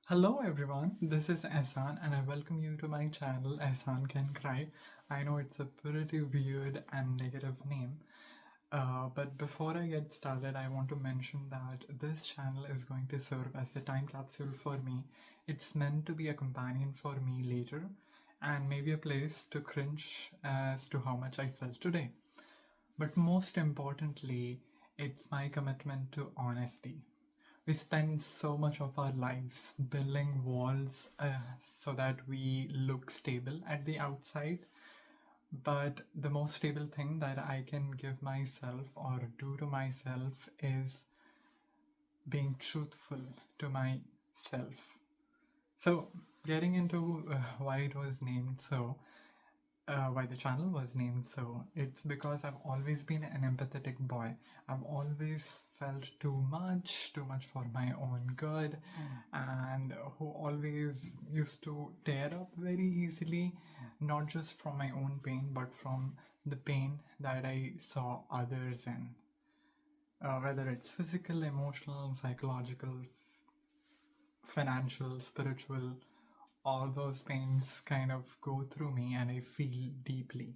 Hello everyone, this is Ehsan and I welcome you to my channel EhsanCanCry. I know it's a pretty weird and negative name, but before I get started, I want to mention that this channel is going to serve as a time capsule for me. It's meant to be a companion for me later and maybe a place to cringe as to how much I felt today. But most importantly, it's my commitment to honesty. We spend so much of our lives building walls so that we look stable at the outside. But the most stable thing that I can give myself or do to myself is being truthful to myself. So, getting into why it was named so, why the channel was named so, it's because I've always been an empathetic boy. I've always felt too much for my own good, and who always used to tear up very easily, not just from my own pain, but from the pain that I saw others in. Whether it's physical, emotional, psychological, financial, spiritual, all those pains kind of go through me and I feel deeply.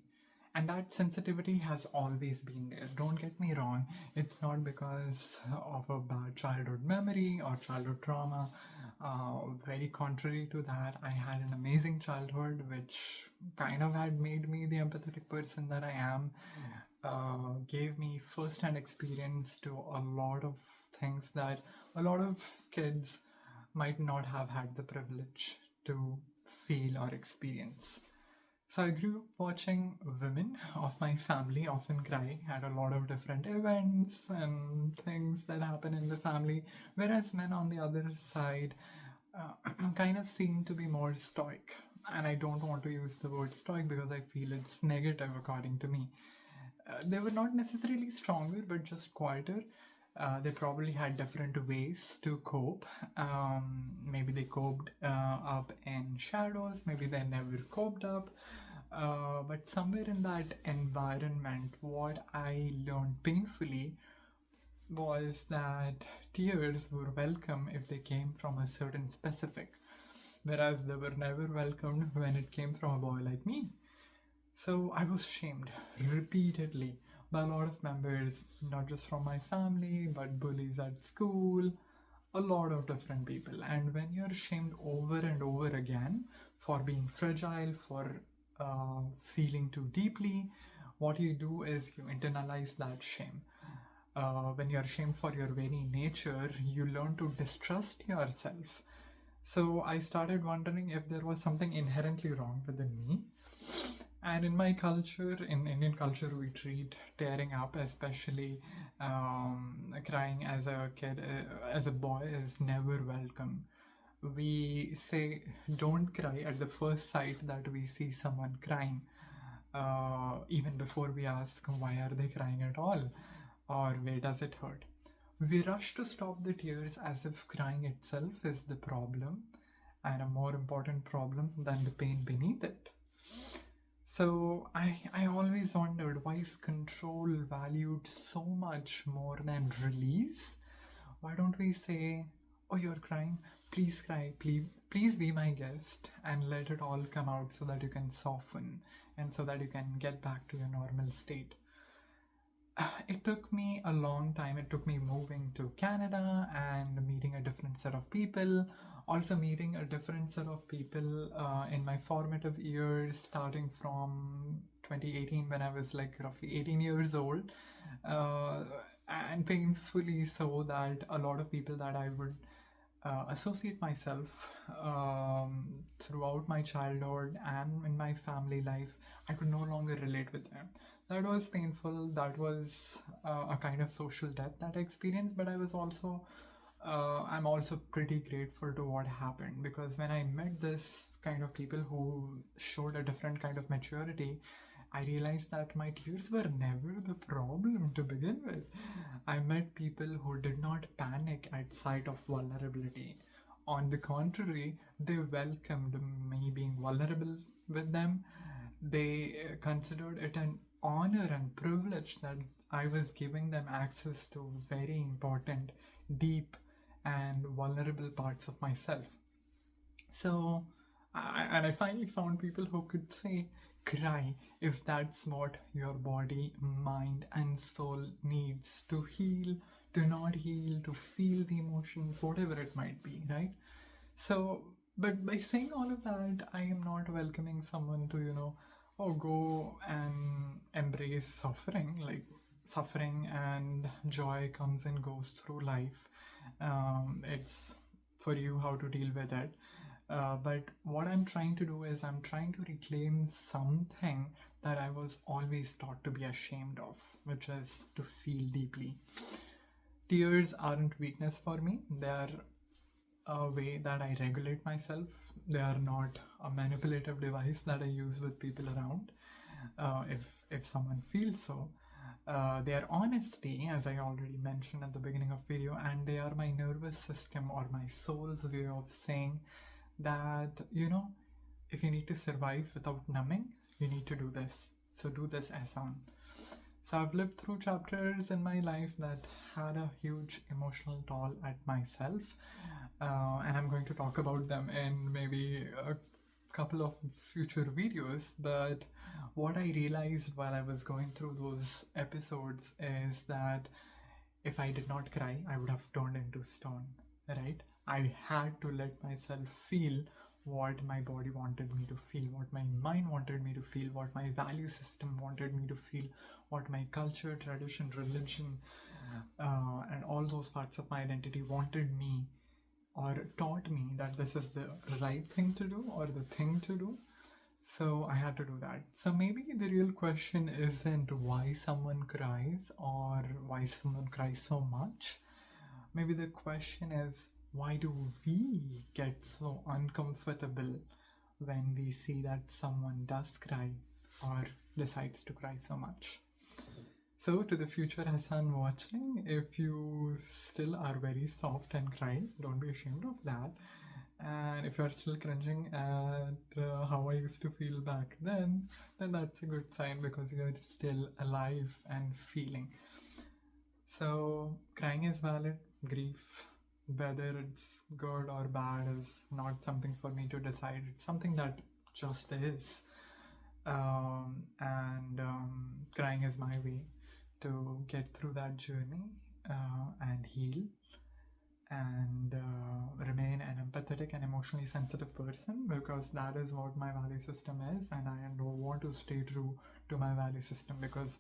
And that sensitivity has always been there. Don't get me wrong, it's not because of a bad childhood memory or childhood trauma. Very contrary to that, I had an amazing childhood which kind of had made me the empathetic person that I am. Gave me first hand experience to a lot of things that a lot of kids might not have had the privilege to feel or experience. So I grew up watching women of my family often cry at a lot of different events and things that happen in the family, whereas men on the other side kind of seem to be more stoic. And I don't want to use the word stoic because I feel it's negative according to me. They were not necessarily stronger, but just quieter. They probably had different ways to cope. Maybe they coped up in shadows, maybe they never coped up. But somewhere in that environment, what I learned painfully was that tears were welcome if they came from a certain specific, whereas they were never welcomed when it came from a boy like me. So I was shamed repeatedly by a lot of members, not just from my family, but bullies at school, a lot of different people. And when you're shamed over and over again for being fragile, for feeling too deeply, what you do is you internalize that shame. When you're shamed for your very nature, you learn to distrust yourself. So I started wondering if there was something inherently wrong within me. And in my culture, in Indian culture, we treat tearing up, especially crying as a kid, as a boy, is never welcome. We say don't cry at the first sight that we see someone crying, even before we ask why are they crying at all or where does it hurt. We rush to stop the tears as if crying itself is the problem and a more important problem than the pain beneath it. So I always wondered, why is control valued so much more than release? Why don't we say, oh, you're crying, please cry, please be my guest and let it all come out so that you can soften and so that you can get back to your normal state. It took me a long time. It took me moving to Canada and meeting a different set of people. Also, meeting a different set of people in my formative years, starting from 2018 when I was like roughly 18 years old. Uh, and painfully so that a lot of people that I would associate myself throughout my childhood and in my family life, I could no longer relate with them. That was painful. That was a kind of social death that I experienced, but I'm also pretty grateful to what happened, because when I met this kind of people who showed a different kind of maturity, I realized that my tears were never the problem to begin with. I met people who did not panic at sight of vulnerability. On the contrary, they welcomed me being vulnerable with them. They considered it an honor and privilege that I was giving them access to very important, deep, and vulnerable parts of myself. So, and I finally found people who could say, cry if that's what your body, mind, and soul needs to heal, to not heal, to feel the emotions, whatever it might be, right? So, but by saying all of that, I am not welcoming someone to, oh, go and embrace suffering. Like, suffering and joy comes and goes through life. It's for you how to deal with it. But what I'm trying to do is I'm trying to reclaim something that I was always taught to be ashamed of, which is to feel deeply. Tears aren't weakness for me, they are a way that I regulate myself. They are not a manipulative device that I use with people around. If someone feels so, they are honesty, as I already mentioned at the beginning of video, and they are my nervous system or my soul's way of saying that if you need to survive without numbing, you need to do this. So do this, Ehsan. So I've lived through chapters in my life that had a huge emotional toll at myself, and I'm going to talk about them in maybe a couple of future videos. But what I realized while I was going through those episodes is that if I did not cry, I would have turned into stone, right? I had to let myself feel what my body wanted me to feel, what my mind wanted me to feel, what my value system wanted me to feel, what my culture, tradition, religion, and all those parts of my identity wanted me or taught me that this is the right thing to do or the thing to do. So I had to do that. So maybe the real question isn't why someone cries or why someone cries so much. Maybe the question is, why do we get so uncomfortable when we see that someone does cry or decides to cry so much? So, to the future Ehsan watching, if you still are very soft and cry, don't be ashamed of that. And if you're still cringing at how I used to feel back then that's a good sign because you're still alive and feeling. So, crying is valid. Grief, whether it's good or bad, is not something for me to decide. It's something that just is. And crying is my way to get through that journey and heal and remain an empathetic and emotionally sensitive person, because that is what my value system is, and I don't want to stay true to my value system because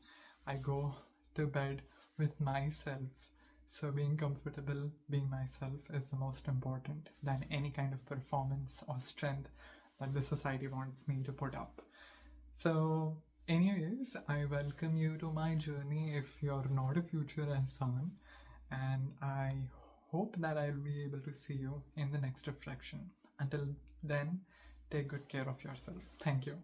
I go to bed with myself. So being comfortable being myself is the most important than any kind of performance or strength that the society wants me to put up. So anyways, I welcome you to my journey if you're not a future Ehsan, and I hope that I'll be able to see you in the next reflection. Until then, take good care of yourself. Thank you.